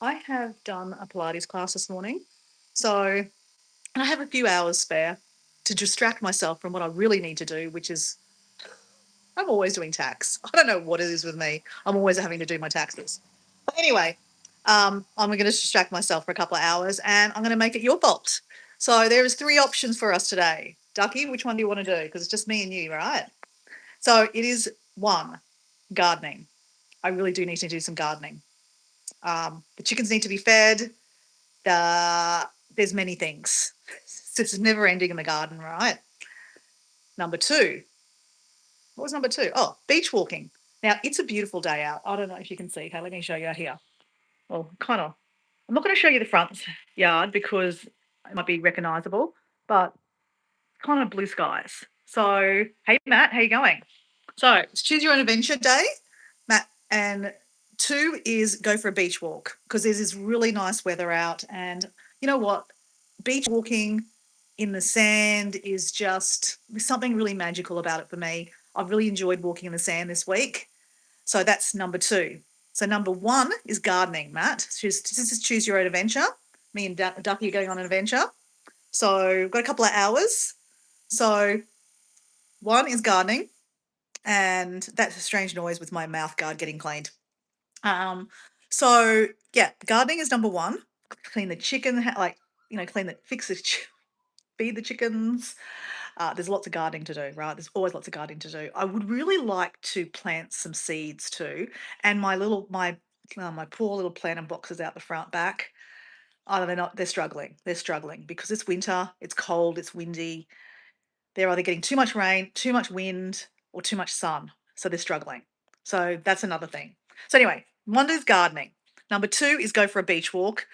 I have done a Pilates class this morning. So, and I have a few hours spare to distract myself from what I really need to do, which is I'm always doing tax. I don't know what it is with me. I'm always having to do my taxes. But anyway, I'm going to distract myself for a couple of hours and I'm going to make it your fault. So, there's three options for us today. Ducky, which one do you want to do? Because it's just me and you, right? So, it is one, gardening. I really do need to do some gardening. The chickens need to be fed. There's many things. It's never ending in the garden, right? Number two. What was number two? Oh, beach walking. Now it's a beautiful day out. I don't know if you can see. Okay, let me show you here. Well, kind of. I'm not going to show you the front yard because it might be recognisable, but kind of blue skies. So, hey Matt, how you going? So it's choose your own adventure day, Matt, and two is go for a beach walk because there's this really nice weather out, and you know what, beach walking in the sand is just there's something really magical about it for me. I've really enjoyed walking in the sand this week, so that's number two. So number one is gardening, Matt. This is choose your own adventure. Me and Ducky are going on an adventure. So we've got a couple of hours. So one is gardening, and that's a strange noise with my mouth guard getting cleaned. Um, so yeah, gardening is number one. Clean the chicken, clean the, fix the, feed the chickens. There's lots of gardening to do, right? There's always lots of gardening to do. I would really like to plant some seeds too, and my poor little planter boxes out the front back. Oh, they're not. They're struggling. They're struggling because it's winter. It's cold. It's windy. They're either getting too much rain, too much wind, or too much sun. So they're struggling. So that's another thing. So anyway, one is gardening. Number two is go for a beach walk.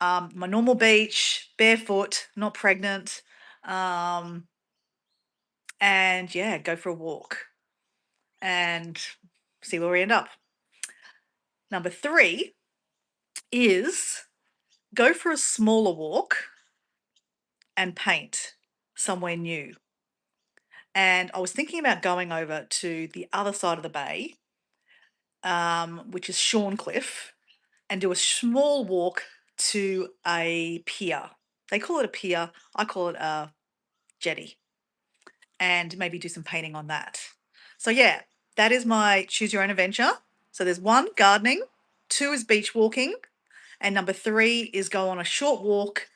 My normal beach, barefoot, not pregnant. Um, and yeah, go for a walk and see where we end up. Number three is go for a smaller walk and paint somewhere new. And I was thinking about going over to the other side of the bay, which is Shorncliffe, and do a small walk to a pier. They call it a pier. I call it a jetty, and maybe do some painting on that. So yeah, that is my choose your own adventure. So there's one, gardening, two is beach walking, and number three is go on a short walk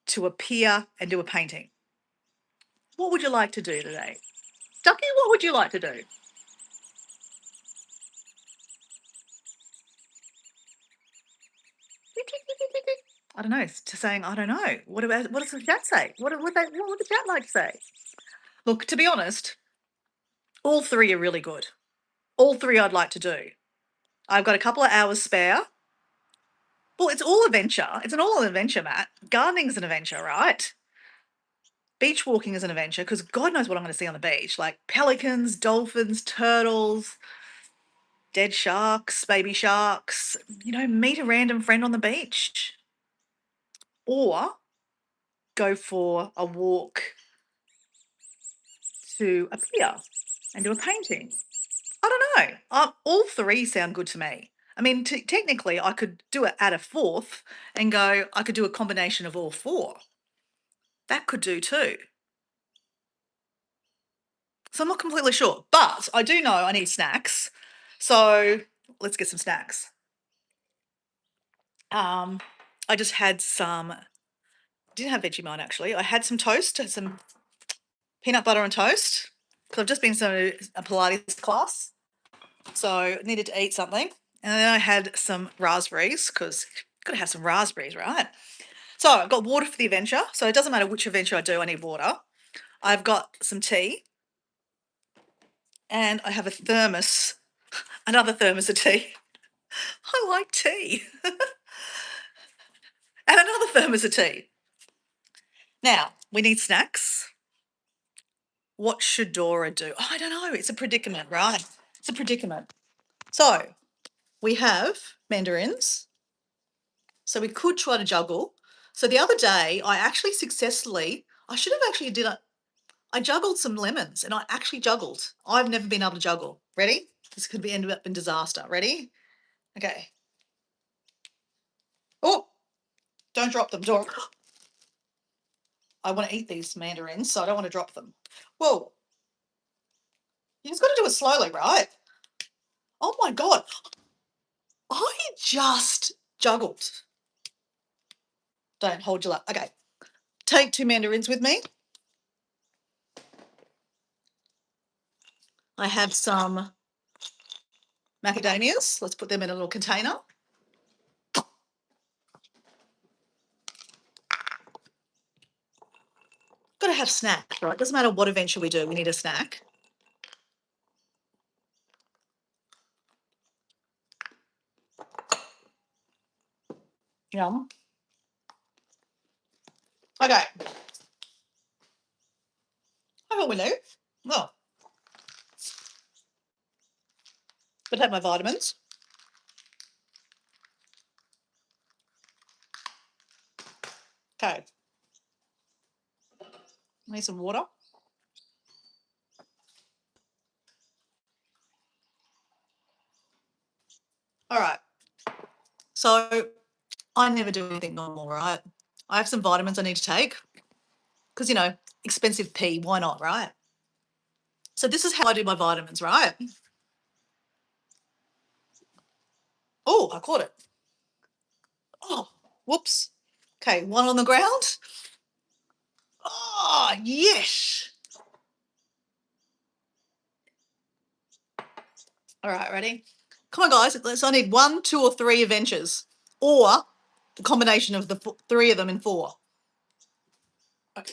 to a pier and do a painting. What would you like to do today? Ducky, what would you like to do? I don't know. It's just saying, I don't know. What does the chat say? What would the chat like to say? Look, to be honest, all three are really good. All three I'd like to do. I've got a couple of hours spare. Well, it's all adventure. It's an all adventure, Matt. Gardening's an adventure, right? Beach walking is an adventure because God knows what I'm going to see on the beach, like pelicans, dolphins, turtles, dead sharks, baby sharks. Meet a random friend on the beach, or go for a walk to a pier and do a painting. I don't know. All three sound good to me. I mean, technically, I could do it at a fourth and go, I could do a combination of all four. That could do too. So I'm not completely sure, but I do know I need snacks. So let's get some snacks. Um, I just had some, didn't have Vegemite actually. I had some toast, had some peanut butter and toast because I've just been to a Pilates class. So I needed to eat something. And then I had some raspberries because got to have some raspberries, right? So I've got water for the adventure. So it doesn't matter which adventure I do, I need water. I've got some tea and I have a thermos, another thermos of tea. I like tea. And another thermos of tea. Now, we need snacks. What should Dora do? Oh, I don't know. It's a predicament, right? It's a predicament. So we have mandarins. So we could try to juggle. So the other day, I actually successfully, I should have actually did it. I juggled some lemons and I actually juggled. I've never been able to juggle. Ready? This could be end up in disaster. Ready? Okay. Don't drop them, Dora. I want to eat these mandarins, so I don't want to drop them. Whoa. You just got to do it slowly, right? Oh my God. I just juggled. Don't hold your lap. Okay. Take 2 mandarins with me. I have some macadamias. Let's put them in a little container. Got to have snacks, right? Doesn't matter what adventure we do, we need a snack. Yum. Okay. How about we leave? Oh. But have my vitamins. Okay. Need some water. All right. So I never do anything normal, right? I have some vitamins I need to take because, expensive pee. Why not, right? So this is how I do my vitamins, right? Oh, I caught it. Oh, whoops. Okay, one on the ground. Oh, yes. All right, ready? Come on, guys. I need 1, 2, or 3 adventures, or the combination of the 3 of them in 4. Okay,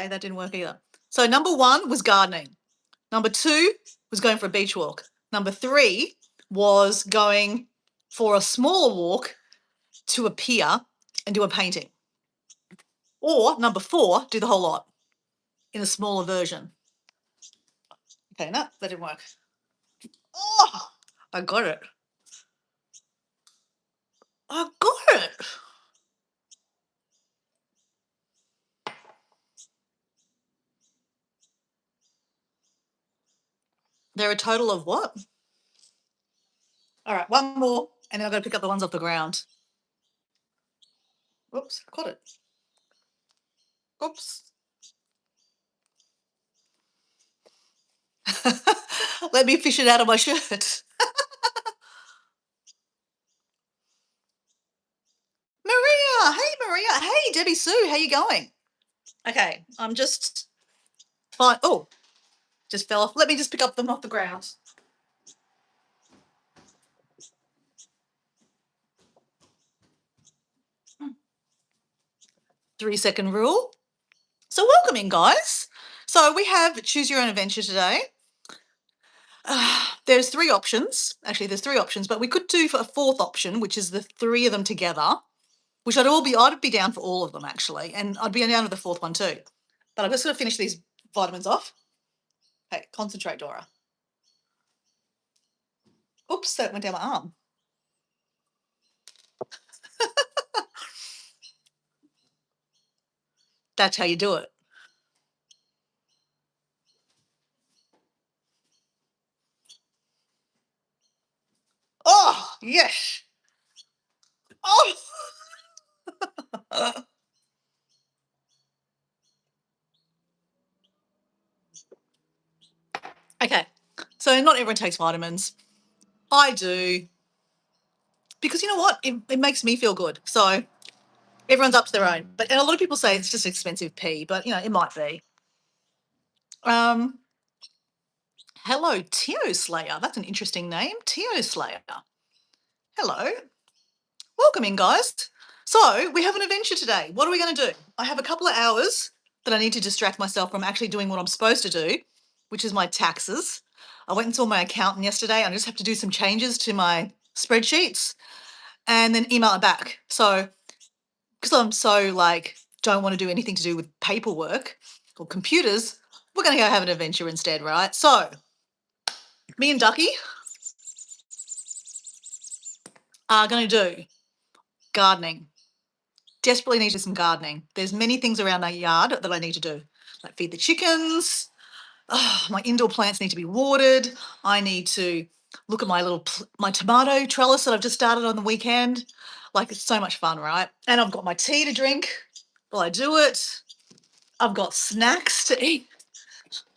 that didn't work either. So number 1 was gardening. Number 2 was going for a beach walk. Number 3 was going for a smaller walk to a pier and do a painting. Or number 4, do the whole lot in a smaller version. Okay, no, that didn't work. Oh, I got it. I got it. There are a total of what? All right, one more, and then I've got to pick up the ones off the ground. Oops, I caught it. Oops. Let me fish it out of my shirt. Maria, hey Maria, hey Debbie Sue, how you going? Okay, I'm just fine. Oh, just fell off. Let me just pick up them off the ground. 3-second rule. So welcome in, guys. So we have choose your own adventure today. There's 3 options. Actually, there's 3 options, but we could do for a 4th option, which is the 3 of them together, which I'd be down for all of them actually, and I'd be down with the 4th one too. But I'm just going to finish these vitamins off. Hey, concentrate, Dora. Oops, that went down my arm. That's how you do it. Oh, yes. Oh. Okay, so not everyone takes vitamins. I do. Because you know what? It makes me feel good. So everyone's up to their own. And a lot of people say it's just expensive pee, but it might be. Hello, Tio Slayer. That's an interesting name. Tio Slayer. Hello. Welcome in, guys. So we have an adventure today. What are we going to do? I have a couple of hours that I need to distract myself from actually doing what I'm supposed to do, which is my taxes. I went and saw my accountant yesterday. I just have to do some changes to my spreadsheets and then email it back. So because I'm so don't want to do anything to do with paperwork or computers, we're going to go have an adventure instead, right? So me and Ducky are going to do gardening. Desperately need to do some gardening. There's many things around our yard that I need to do, like feed the chickens. Oh, my indoor plants need to be watered. I need to look at my my tomato trellis that I've just started on the weekend. Like, it's so much fun, right? And I've got my tea to drink while I do it. I've got snacks to eat.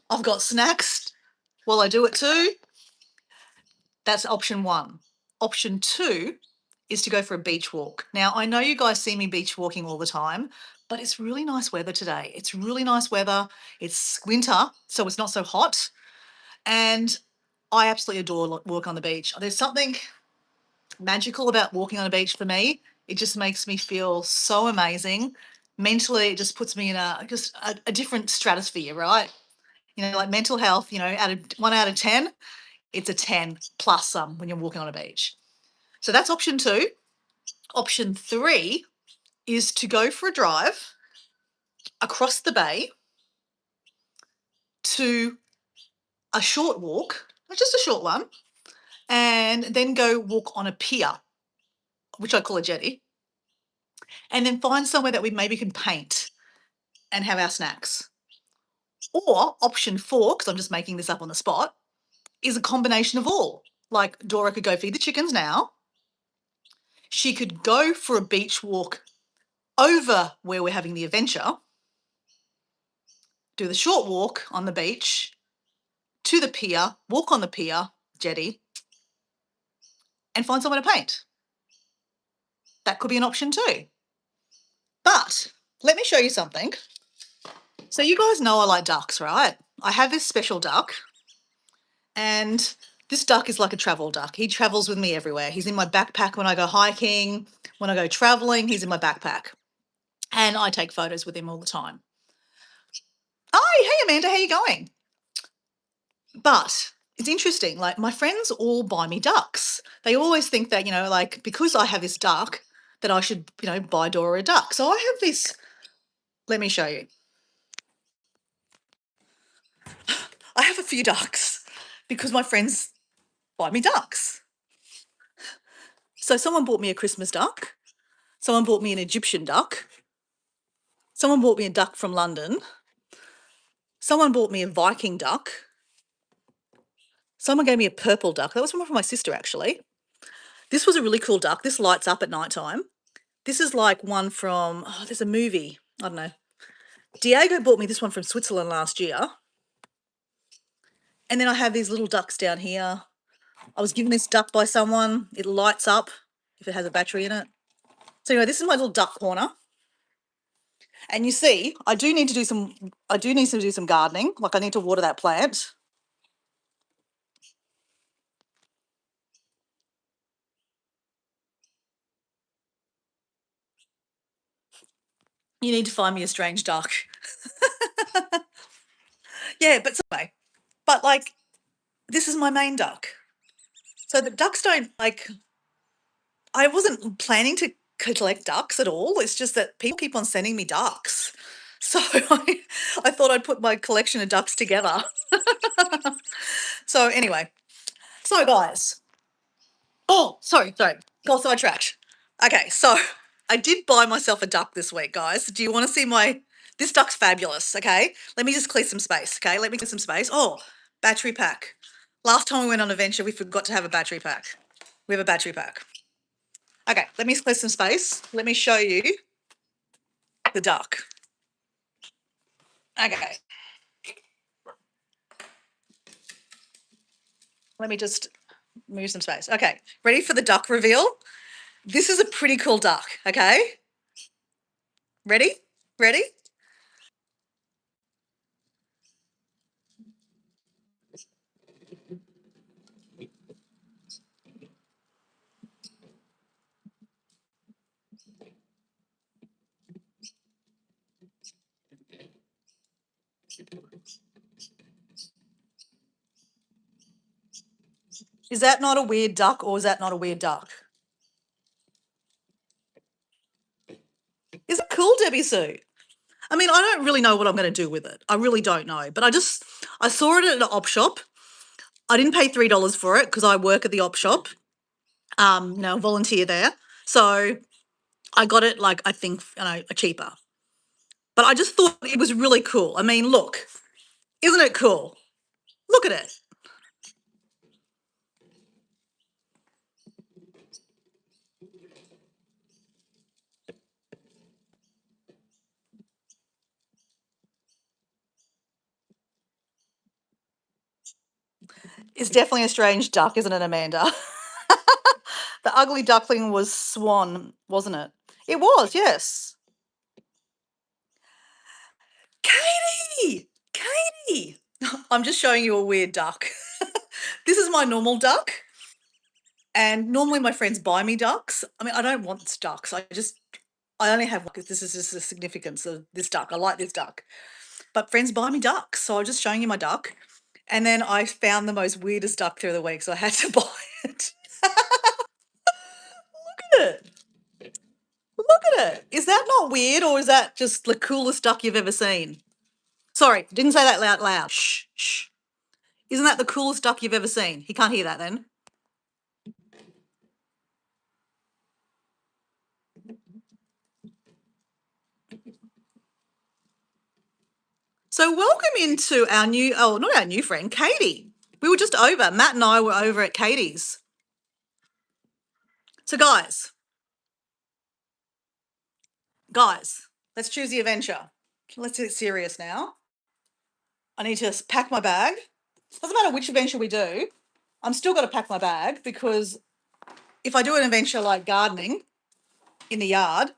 I've got snacks while I do it too. That's option one. Option two is to go for a beach walk. Now, I know you guys see me beach walking all the time, but it's really nice weather today. It's really nice weather. It's winter, so it's not so hot. And I absolutely adore walking on the beach. There's something magical about walking on a beach for me. It just makes me feel so amazing. Mentally, it just puts me in a different stratosphere, right? You know, like mental health, you know, out of 1 out of 10, it's a 10 plus some when you're walking on a beach. So that's option two. Option three is to go for a drive across the bay to a short walk, just a short one, and then go walk on a pier, which I call a jetty, and then find somewhere that we maybe can paint and have our snacks. Or option four, because I'm just making this up on the spot, is a combination of all. Like Dora could go feed the chickens now. She could go for a beach walk over where we're having the adventure, do the short walk on the beach to the pier, walk on the pier, jetty, and find somewhere to paint. That could be an option too. But let me show you something. So you guys know I like ducks, right? I have this special duck, and this duck is like a travel duck. He travels with me everywhere. He's in my backpack when I go hiking, when I go traveling, he's in my backpack. And I take photos with him all the time. Oh, hey Amanda, how you going? But it's interesting, like my friends all buy me ducks. They always think that, you know, like because I have this duck, that I should, you know, buy Dora a duck. So I have this, let me show you. I have a few ducks because my friends buy me ducks. So someone bought me a Christmas duck. Someone bought me an Egyptian duck. Someone bought me a duck from London. Someone bought me a Viking duck. Someone gave me a purple duck. That was one from my sister, actually. This was a really cool duck. This lights up at night time. This is like one from, oh, there's a movie. I don't know. Diego bought me this one from Switzerland last year. And then I have these little ducks down here. I was given this duck by someone. It lights up if it has a battery in it. So anyway, this is my little duck corner. And you see, I do need to do some gardening. Like I need to water that plant. You need to find me a strange duck. Yeah, but anyway, but like this is my main duck. So the ducks don't like, I wasn't planning to collect ducks at all. It's just that people keep on sending me ducks. So I thought I'd put my collection of ducks together. So anyway, so guys, oh, sorry, got sidetracked. Okay, so I did buy myself a duck this week, guys. Do you want to see this duck's fabulous, okay? Let me just clear some space, okay? Let me clear some space. Oh, battery pack. Last time we went on a venture, we forgot to have a battery pack. We have a battery pack. Okay, let me clear some space. Let me show you the duck. Okay. Let me just move some space. Okay, ready for the duck reveal? This is a pretty cool duck, okay? Ready? Ready? Is that not a weird duck or is that not a weird duck? Is it cool, Debbie Sue? I mean, I don't really know what I'm going to do with it. I really don't know. But I saw it at an op shop. I didn't pay $3 for it because I work at the op shop. No, volunteer there. So I got it like, I think, you know, a cheaper. But I just thought it was really cool. I mean, look, isn't it cool? Look at it. It's definitely a strange duck, isn't it, Amanda? The ugly duckling was Swan, wasn't it? It was, yes. Katie! Katie! I'm just showing you a weird duck. This is my normal duck. And normally my friends buy me ducks. I mean, I don't want ducks. I only have one because this is just the significance of this duck. I like this duck. But friends buy me ducks. So I'm just showing you my duck. And then I found the most weirdest duck through the week, so I had to buy it. Look at it. Look at it. Is that not weird, or is that just the coolest duck you've ever seen? Sorry, didn't say that loud. Shh, shh. Isn't that the coolest duck you've ever seen? He can't hear that then. So welcome into our new, oh, not our new friend, Katie. We were just over, Matt and I were over at Katie's. So guys, let's choose the adventure. Let's get serious now. I need to pack my bag. Doesn't matter which adventure we do, I'm still got to pack my bag because if I do an adventure like gardening in the yard,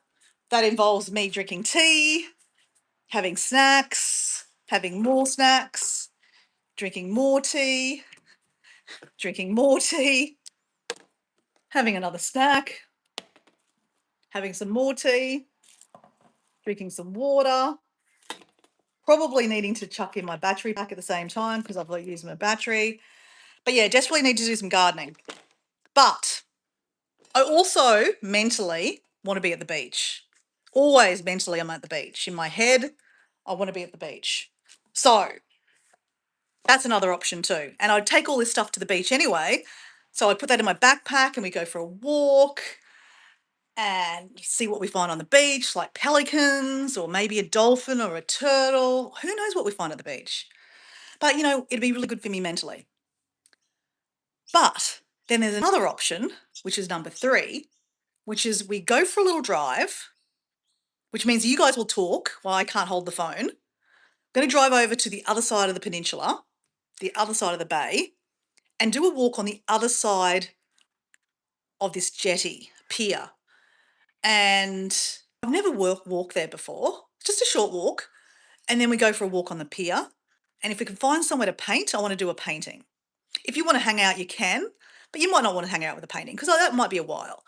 that involves me drinking tea, having snacks, having more snacks, drinking more tea, having another snack, having some more tea, drinking some water, probably needing to chuck in my battery pack at the same time because I've used my battery. But yeah, desperately need to do some gardening. But I also mentally want to be at the beach. Always mentally, I'm at the beach. In my head, I want to be at the beach. So that's another option too. And I'd take all this stuff to the beach anyway. So I put that in my backpack and we go for a walk and see what we find on the beach, like pelicans or maybe a dolphin or a turtle. Who knows what we find at the beach? But it'd be really good for me mentally. But then there's another option, which is number 3, which is we go for a little drive, which means you guys will talk while I can't hold the phone. I'm going to drive over to the other side of the peninsula, the other side of the bay, and do a walk on the other side of this jetty pier. And I've never walked there before, just a short walk. And then we go for a walk on the pier. And if we can find somewhere to paint, I want to do a painting. If you want to hang out, you can, but you might not want to hang out with a painting because that might be a while.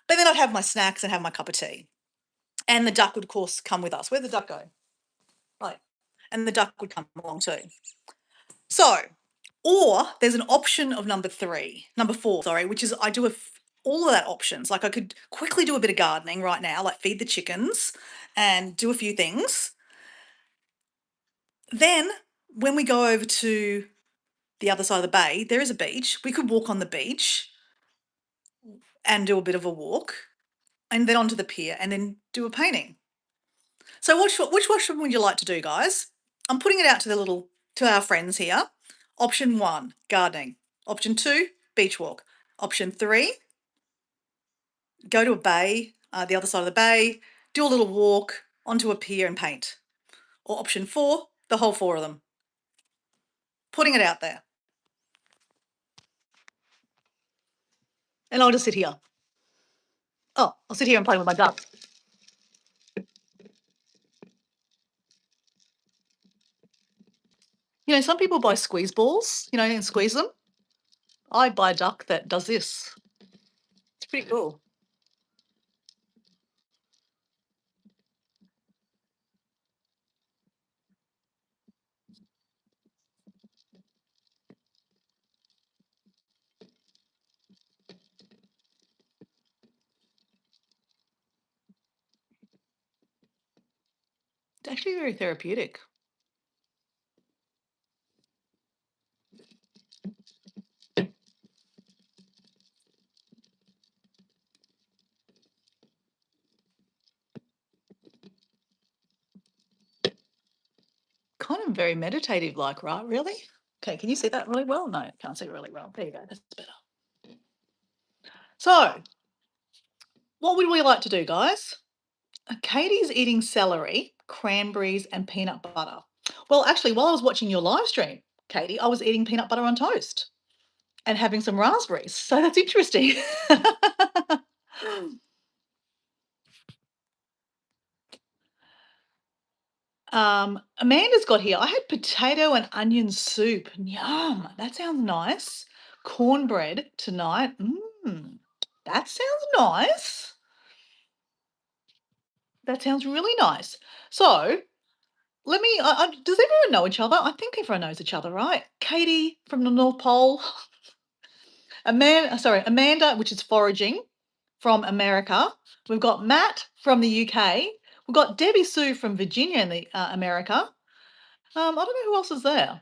But then I'd have my snacks and have my cup of tea. And the duck would, of course, come with us. Where'd the duck go? Right. And the duck would come along too. So, or there's an option of number 4, sorry, which is I do all of that options. Like I could quickly do a bit of gardening right now, like feed the chickens and do a few things. Then when we go over to the other side of the bay, there is a beach. We could walk on the beach and do a bit of a walk and then onto the pier and then do a painting. So which option would you like to do, guys? I'm putting it out to our friends here. Option 1, gardening. Option 2, beach walk. Option 3, go to a bay, the other side of the bay, do a little walk onto a pier and paint. Or option 4, the whole 4 of them. Putting it out there. And I'll just sit here. Oh, I'll sit here and play with my duck. Some people buy squeeze balls, and squeeze them. I buy a duck that does this. It's pretty cool. It's actually very therapeutic. Kind of very meditative like, right? Really? Okay, can you see that really well? No, can't see it really well. There you go, that's better. So, what would we like to do, guys? Katie's eating celery, cranberries, and peanut butter. Well, actually, while I was watching your live stream, Katie, I was eating peanut butter on toast. and having some raspberries. So that's interesting. Amanda's got here. I had potato and onion soup. Yum. That sounds nice. Cornbread tonight. That sounds nice. That sounds really nice. So let me. Does everyone know each other? I think everyone knows each other, right? Katie from the North Pole. Amanda, which is foraging from America. We've got Matt from the UK. We've got Debbie Sue from Virginia in the America. I don't know who else is there.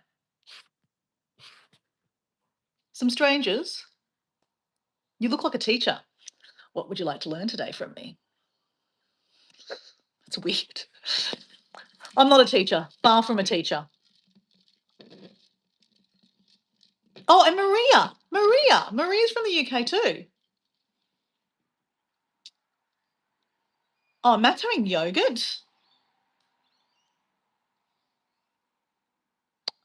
Some strangers. You look like a teacher. What would you like to learn today from me? It's weird. I'm not a teacher, far from a teacher. Oh, and Maria. Maria's from the UK too. Oh, Matt's having yogurt.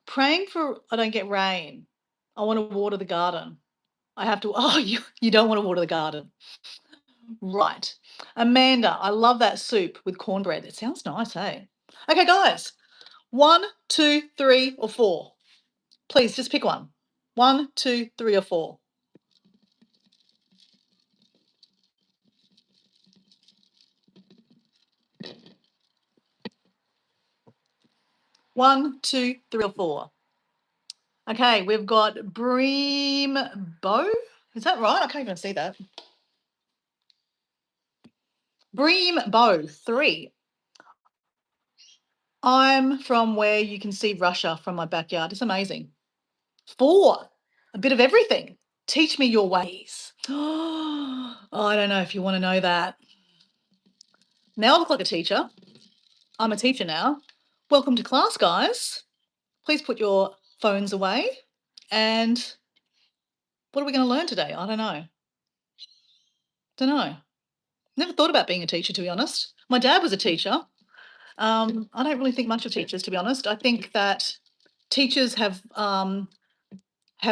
Praying for I don't get rain. I want to water the garden. I have to. Oh, you don't want to water the garden. Right. Amanda, I love that soup with cornbread. It sounds nice, hey? Okay, guys. One, two, three, or four. Please just pick one. One, two, three, or four. One, two, three, or four. Okay, we've got Bream Bow. Is that right? I can't even see that. Bream Bow, three. I'm from where you can see Russia from my backyard. It's amazing. Four, a bit of everything. Teach me your ways. Oh, I don't know if you want to know that. Now I look like a teacher. I'm a teacher now. Welcome to class, guys. Please put your phones away. And what are we going to learn today? I don't know. Don't know. Never thought about being a teacher, to be honest. My dad was a teacher. I don't really think much of teachers, to be honest. I think that teachers have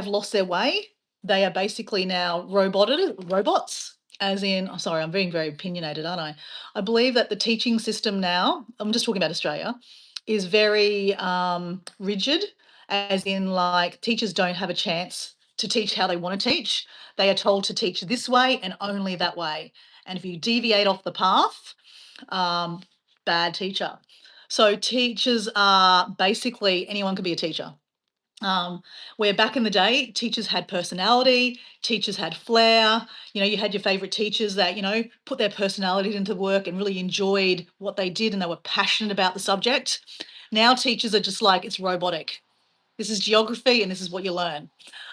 lost their way. They are basically now robots, as in, oh, sorry, I'm being very opinionated, aren't I? I believe that the teaching system now, I'm just talking about Australia, is very rigid, as in, like, teachers don't have a chance to teach how they want to teach. They are told to teach this way and only that way. And if you deviate off the path, um, bad teacher. So teachers are basically anyone can be a teacher. Where back in the day, teachers had personality, teachers had flair. You know, you had your favorite teachers that, put their personality into work and really enjoyed what they did and they were passionate about the subject. Now teachers are just like, it's robotic. This is geography and this is what you learn.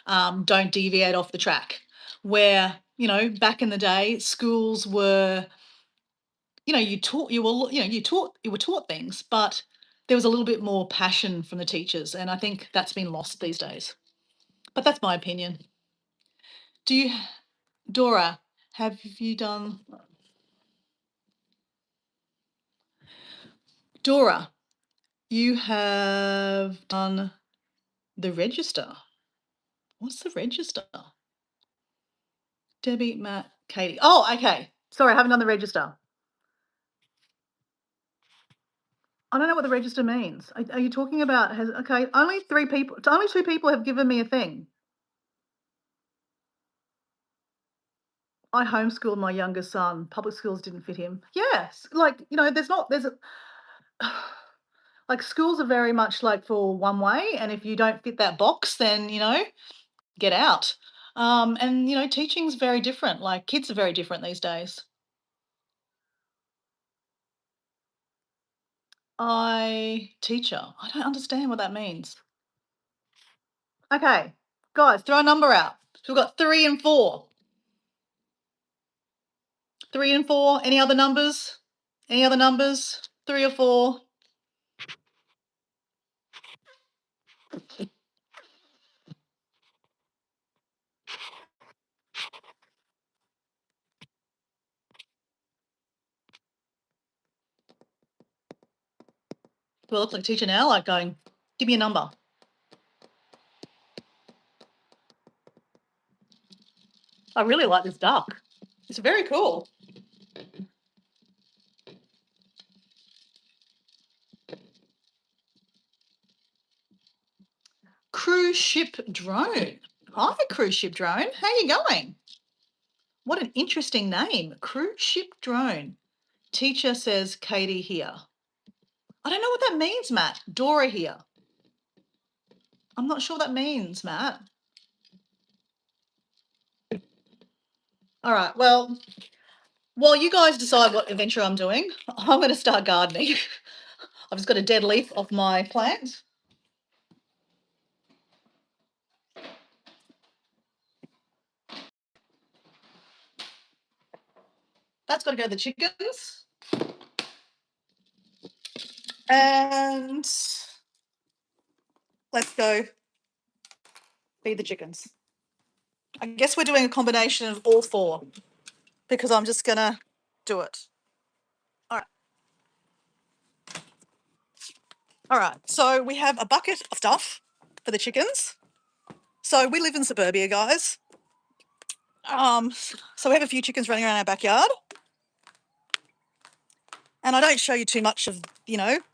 Don't deviate off the track. Where, back in the day, schools were, you were taught things, but there was a little bit more passion from the teachers. And I think that's been lost these days. But that's my opinion. Do you, Dora, have you done, Dora, you have done the register. What's the register? Debbie, Matt, Katie. Oh, okay. Sorry, I haven't done the register. I don't know what the register means. Are you talking about, okay, only two people have given me a thing. I homeschooled my youngest son. Public schools didn't fit him. Yes, like, like, schools are very much like for one way, and if you don't fit that box, then, get out. And, teaching's very different. Like, kids are very different these days. Teacher. I don't understand what that means. Okay, guys, throw a number out. So we've got 3 and 4. 3 and 4. Any other numbers? Any other numbers? 3 or 4? Do I look like a teacher now? Like going, give me a number. I really like this duck. It's very cool. Cruise ship drone. Hi, cruise ship drone. How you going? What an interesting name. Cruise ship drone. Teacher says Katie here. I don't know what that means, Matt. Dora here. I'm not sure what that means, Matt. All right. Well, while you guys decide what adventure I'm doing, I'm going to start gardening. I've just got a dead leaf off my plant. That's got to go to the chickens. And let's go feed the chickens. I guess we're doing a combination of all four because I'm just going to do it. All right. All right. So we have a bucket of stuff for the chickens. So we live in suburbia, guys. So we have a few chickens running around our backyard. And I don't show you too much of,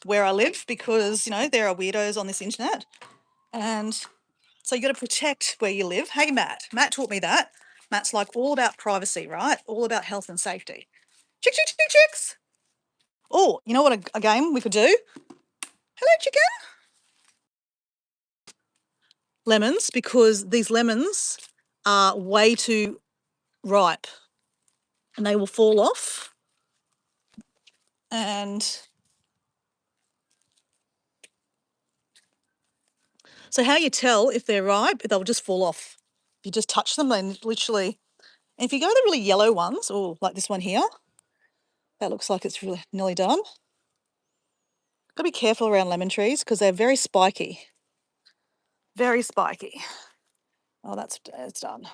where I live because, there are weirdos on this internet. And so you got to protect where you live. Hey, Matt. Matt taught me that. Matt's like all about privacy, right? All about health and safety. Chick, chick, chick, chicks. Oh, you know what a game we could do? Hello, chicken. Lemons, because these lemons are way too ripe and they will fall off. And so how you tell if they're ripe, they'll just fall off. If you just touch them, they literally... And if you go the really yellow ones, or like this one here, that looks like it's really nearly done. Got to be careful around lemon trees because they're very spiky. Very spiky. Oh, it's done.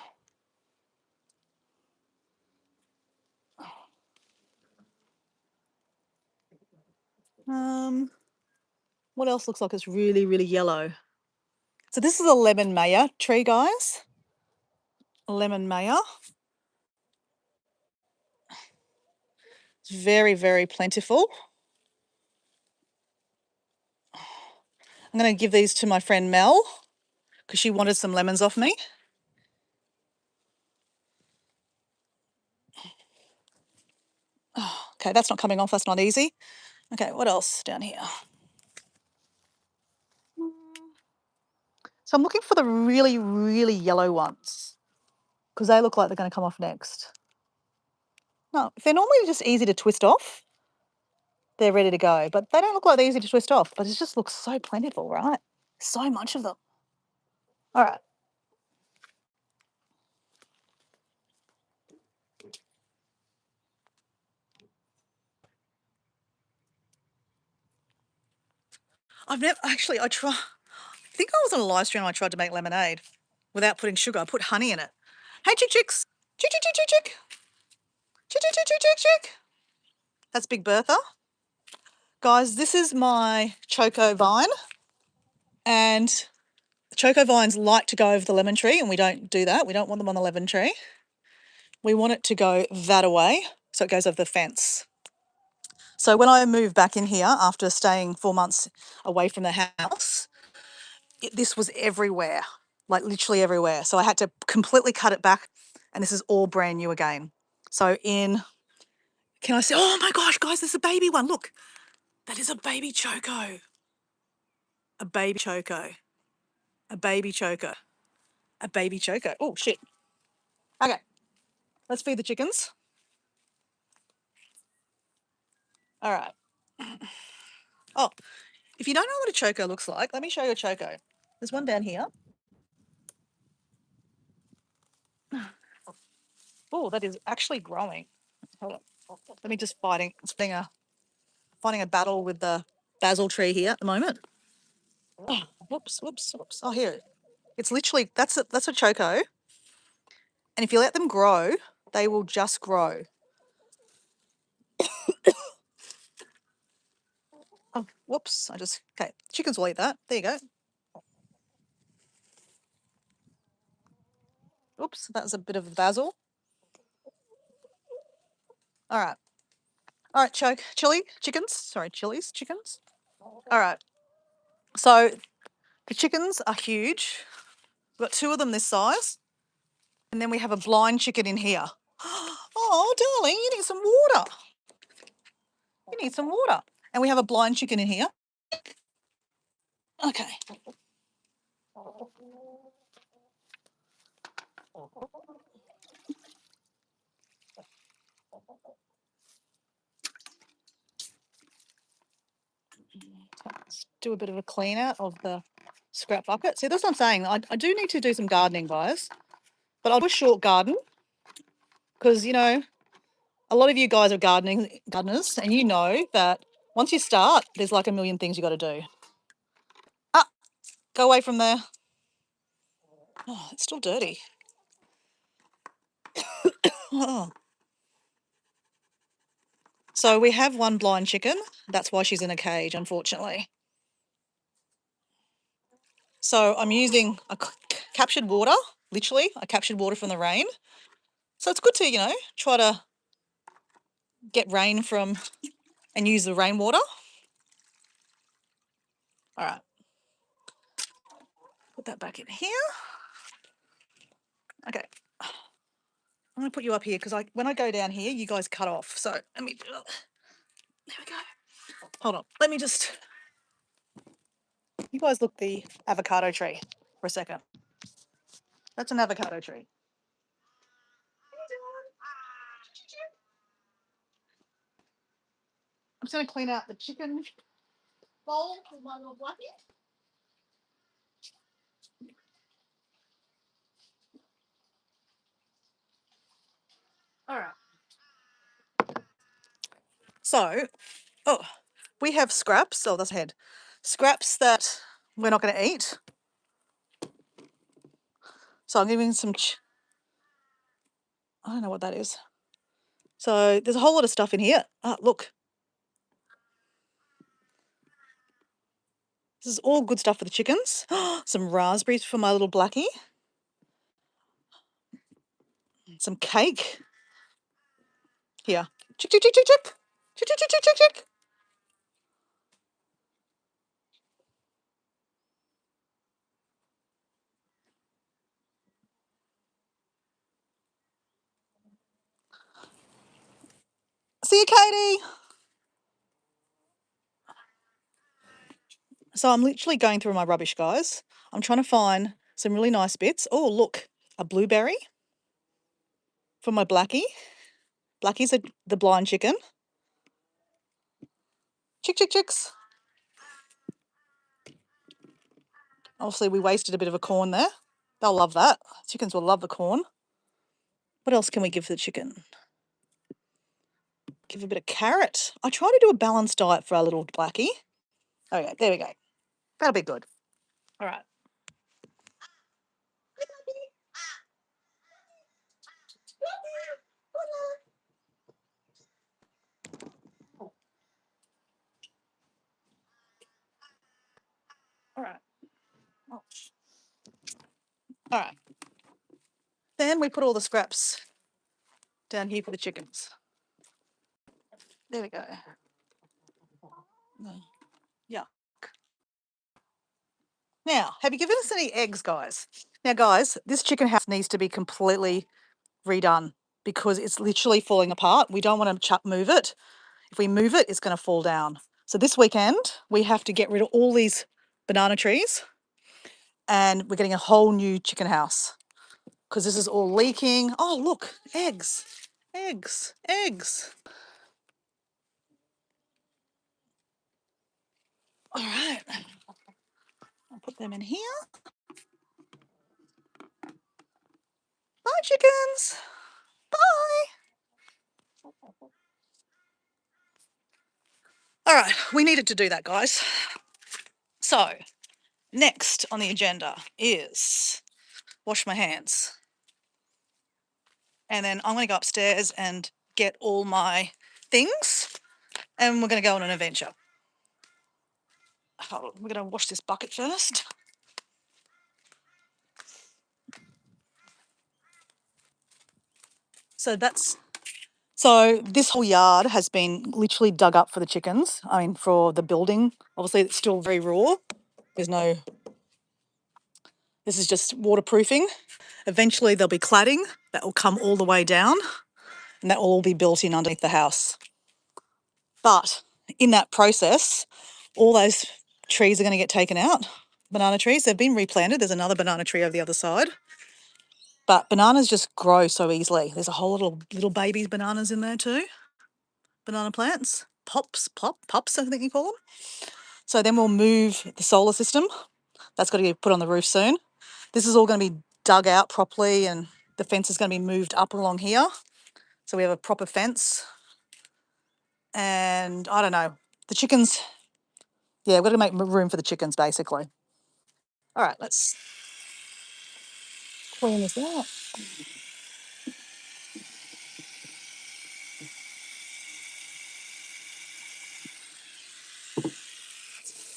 What else looks like it's really, really yellow? So this is a lemon maya tree, guys. Lemon maya. It's very, very plentiful. I'm going to give these to my friend Mel because she wanted some lemons off me. Oh, okay, that's not coming off. That's not easy. Okay, what else down here? So I'm looking for the really, really yellow ones because they look like they're going to come off next. No, if they're normally just easy to twist off, they're ready to go. But they don't look like they're easy to twist off, but it just looks so plentiful, right? So much of them. All right. I've never actually, I think I was on a live stream and I tried to make lemonade without putting sugar. I put honey in it. Hey, chick chicks. Chick, chick, chick, chick, chick. Chick, chick, chick, chick, chick, chick. That's Big Bertha. Guys, this is my choco vine. And choco vines like to go over the lemon tree, and we don't do that. We don't want them on the lemon tree. We want it to go that away, so it goes over the fence. So when I moved back in here after staying 4 months away from the house, this was everywhere, like literally everywhere. So I had to completely cut it back, and this is all brand new again. So can I say, oh my gosh, guys, there's a baby one. Look, that is a baby choco. A baby choco. A baby choco. A baby choco. Oh, shit. Okay, let's feed the chickens. All right. Oh, if you don't know what a choco looks like, let me show you a choco. There's one down here. Oh, that is actually growing. Hold on. Let me just finding a battle with the basil tree here at the moment. Oh, whoops. Oh, here. It's literally, that's a choco. And if you let them grow, they will just grow. Oh, whoops. Okay, chickens will eat that. There you go. Oops, that was a bit of basil. All right. All right, chickens. All right. So the chickens are huge. We've got two of them this size. And then we have a blind chicken in here. Oh, darling, you need some water. You need some water. And we have a blind chicken in here. Okay. Let's do a bit of a clean out of the scrap bucket. See, that's what I'm saying. I do need to do some gardening, guys. But I'll do a short garden because, you know, a lot of you guys are gardeners, and you know that once you start, there's like a million things you got to do. Ah, go away from there. Oh, it's still dirty. Oh. So we have one blind chicken. That's why she's in a cage, unfortunately. So I'm using captured water, literally. I captured water from the rain. So it's good to, you know, try to get rain from and use the rainwater. All right. Put that back in here. Okay. I'm going to put you up here because when I go down here, you guys cut off. So let me, there we go. Hold on. Let me just, you guys look the avocado tree for a second. That's an avocado tree. I'm just going to clean out the chicken bowl with my little bucket. All right. So, oh, we have scraps. Oh, that's head. Scraps that we're not going to eat. So I'm giving some, I don't know what that is. So there's a whole lot of stuff in here. Ah, look. This is all good stuff for the chickens. Some raspberries for my little blackie. Some cake. Here. Chick, chick, chick, chick, chick. Chick, chick, chick, chick, chick, chick. See you, Katie. So I'm literally going through my rubbish, guys. I'm trying to find some really nice bits. Oh, look, a blueberry for my blackie. Blackie's the blind chicken. Chick, chick, chicks. Obviously, we wasted a bit of a corn there. They'll love that. Chickens will love the corn. What else can we give the chicken? Give a bit of carrot. I try to do a balanced diet for our little blackie. Okay, there we go. That'll be good. All right. All right. Oh. All right. Then we put all the scraps down here for the chickens. There we go. Yuck. Now, have you given us any eggs, guys? Now, guys, this chicken house needs to be completely redone because it's literally falling apart. We don't want to move it. If we move it, it's going to fall down. So this weekend, we have to get rid of all these banana trees and we're getting a whole new chicken house because this is all leaking. Oh, look, eggs, eggs, eggs. All right, I'll put them in here. Bye, chickens. Bye. All right, we needed to do that, guys. So, next on the agenda is wash my hands. And then I'm going to go upstairs and get all my things and we're going to go on an adventure. Hold on, we're going to wash this bucket first. So this whole yard has been literally dug up for the chickens. I mean, for the building. Obviously, it's still very raw. This is just waterproofing. Eventually, there'll be cladding that will come all the way down, and that will all be built in underneath the house. But in that process, all those trees are going to get taken out. Banana trees, they've been replanted. There's another banana tree over the other side. But bananas just grow so easily. There's a whole little baby bananas in there too. Banana plants. Pups, I think you call them. So then we'll move the solar system. That's got to get put on the roof soon. This is all going to be dug out properly, and the fence is going to be moved up along here. So we have a proper fence. And I don't know, the chickens, yeah, we've got to make room for the chickens basically. All right, let's clean this out.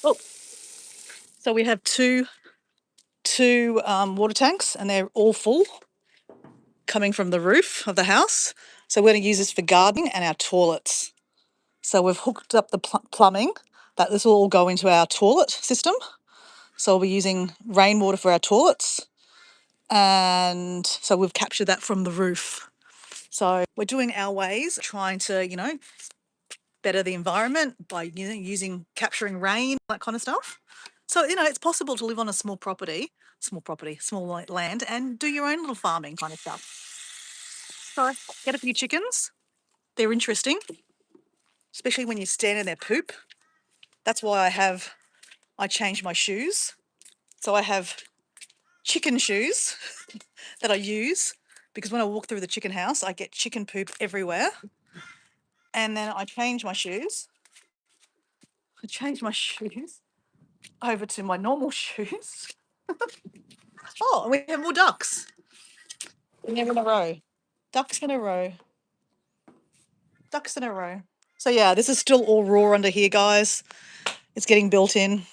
Oh, so we have two water tanks, and they're all full, coming from the roof of the house. So we're going to use this for gardening and our toilets. So we've hooked up the plumbing. That this will all go into our toilet system. So we'll be using rainwater for our toilets. And so we've captured that from the roof. So we're doing our ways, trying to, better the environment by using capturing rain, that kind of stuff. So, it's possible to live on a small land and do your own little farming kind of stuff. So get a few chickens. They're interesting, especially when you stand in their poop. That's why I changed my shoes. So I have chicken shoes that I use because when I walk through the chicken house, I get chicken poop everywhere. And then I change my shoes. Over to my normal shoes. Oh, we have more ducks. They're in a row. Ducks in a row. Ducks in a row. So yeah, this is still all raw under here, guys. It's getting built in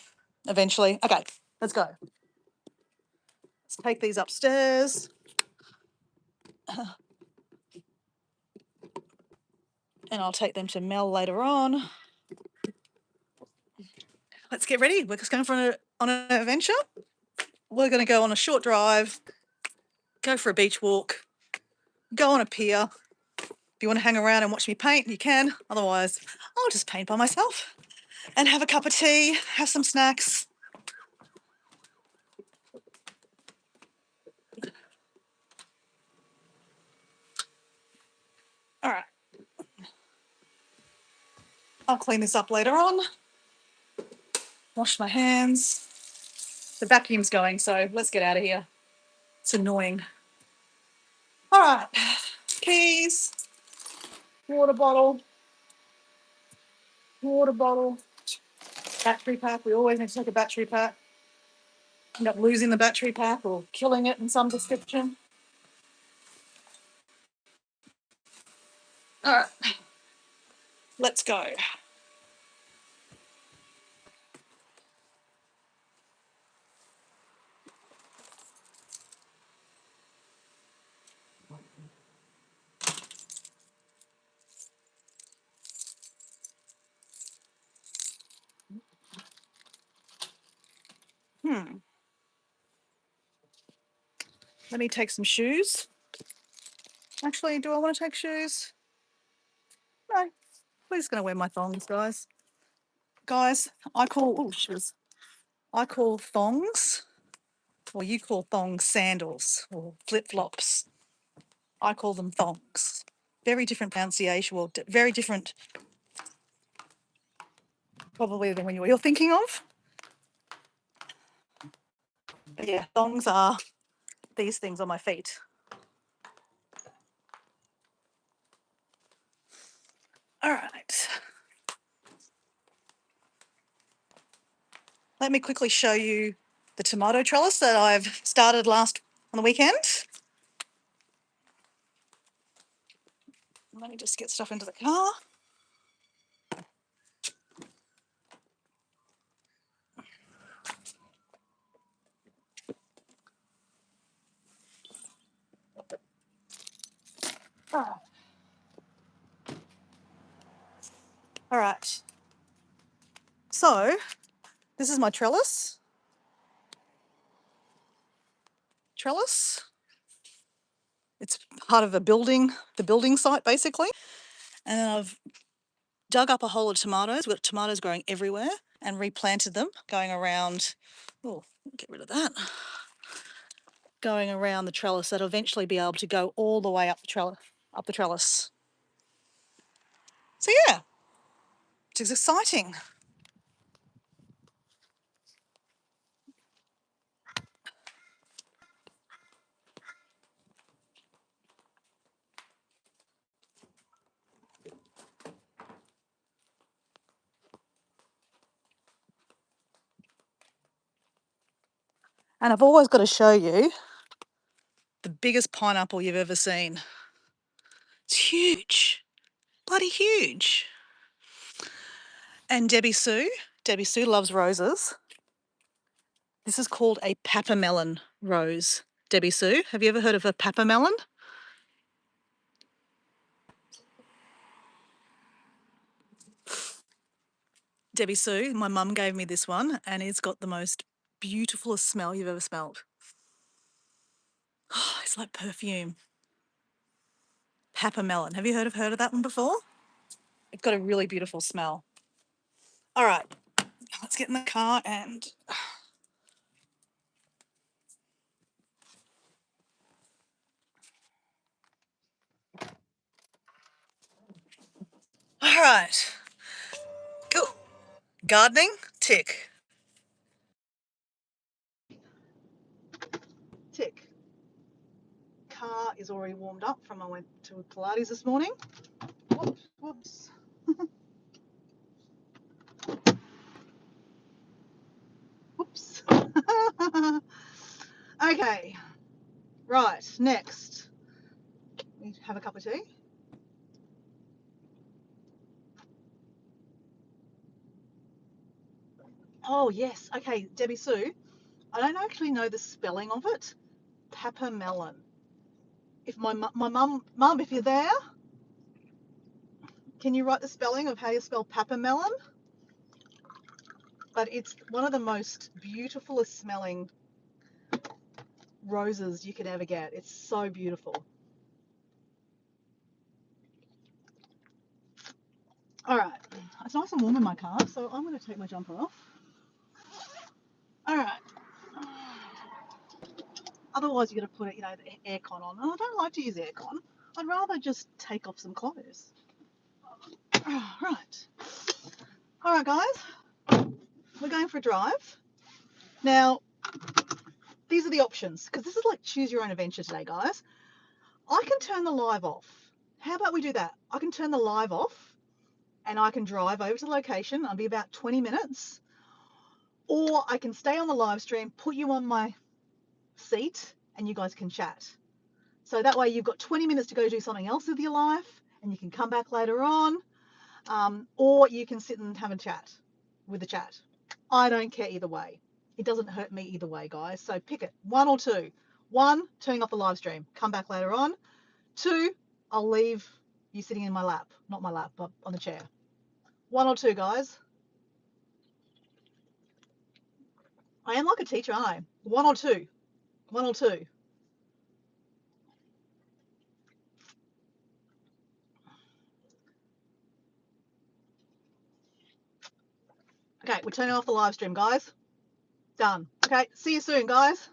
eventually. Okay, let's go. Let's take these upstairs. And I'll take them to Mel later on. Let's get ready. We're just going on an adventure. We're going to go on a short drive, go for a beach walk, go on a pier. If you want to hang around and watch me paint, you can. Otherwise, I'll just paint by myself and have a cup of tea, have some snacks. All right. I'll clean this up later on. Wash my hands. The vacuum's going, so let's get out of here. It's annoying. All right. Keys, water bottle, battery pack. We always need to take a battery pack. End up losing the battery pack or killing it in some description. All right. Let's go. Let me take some shoes. Actually, do I want to take shoes? No. We're just going to wear my thongs, guys. Guys, I call thongs, or you call thongs sandals or flip-flops. I call them thongs. Very different pronunciation, well, very different probably than what you're thinking of. But yeah, thongs are these things on my feet. All right. Let me quickly show you the tomato trellis that I've started on the weekend. Let me just get stuff into the car. All right. So this is my trellis. It's part of the building site basically. And then I've dug up a hole of tomatoes. We've got tomatoes growing everywhere and replanted them, going around. Oh, get rid of that. Going around the trellis that'll eventually be able to go all the way up the trellis. So yeah, it's exciting. And I've always got to show you the biggest pineapple you've ever seen. It's huge, bloody huge. And Debbie Sue loves roses. This is called a papamelon rose. Debbie Sue, have you ever heard of a papamelon? Debbie Sue, my mum gave me this one and it's got the most beautifulest smell you've ever smelled. Oh, it's like perfume. Papamelon. Have you heard of that one before? It's got a really beautiful smell. All right, let's get in the car and... All right, go. Gardening, tick. Tick. Car is already warmed up from I went to Pilates this morning. Whoops. Whoops. Okay, right, next. We have a cup of tea. Oh, yes. Okay, Debbie Sue, I don't actually know the spelling of it. Papamelon. If my mum, if you're there, can you write the spelling of how you spell papamelon? But it's one of the most beautifulest smelling roses you could ever get. It's so beautiful. All right, it's nice and warm in my car, so I'm going to take my jumper off. All right. Otherwise, you're going to put the aircon on, and I don't like to use aircon. I'd rather just take off some clothes. Right. All right, guys. We're going for a drive. Now, these are the options, because this is like choose your own adventure today, guys. I can turn the live off. How about we do that? I can turn the live off and I can drive over to the location. I'll be about 20 minutes. Or I can stay on the live stream, put you on my seat, and you guys can chat. So that way you've got 20 minutes to go do something else with your life, and you can come back later on. Or you can sit and have a chat with the chat. I don't care either way. It doesn't hurt me either way, guys. So pick it, one or two. One, turning off the live stream, come back later on. Two, I'll leave you sitting in my lap, not my lap, but on the chair. One or two, guys. I am like a teacher, aren't I? One or two. One or two. Okay, we're turning off the live stream, guys. Done. Okay, see you soon, guys.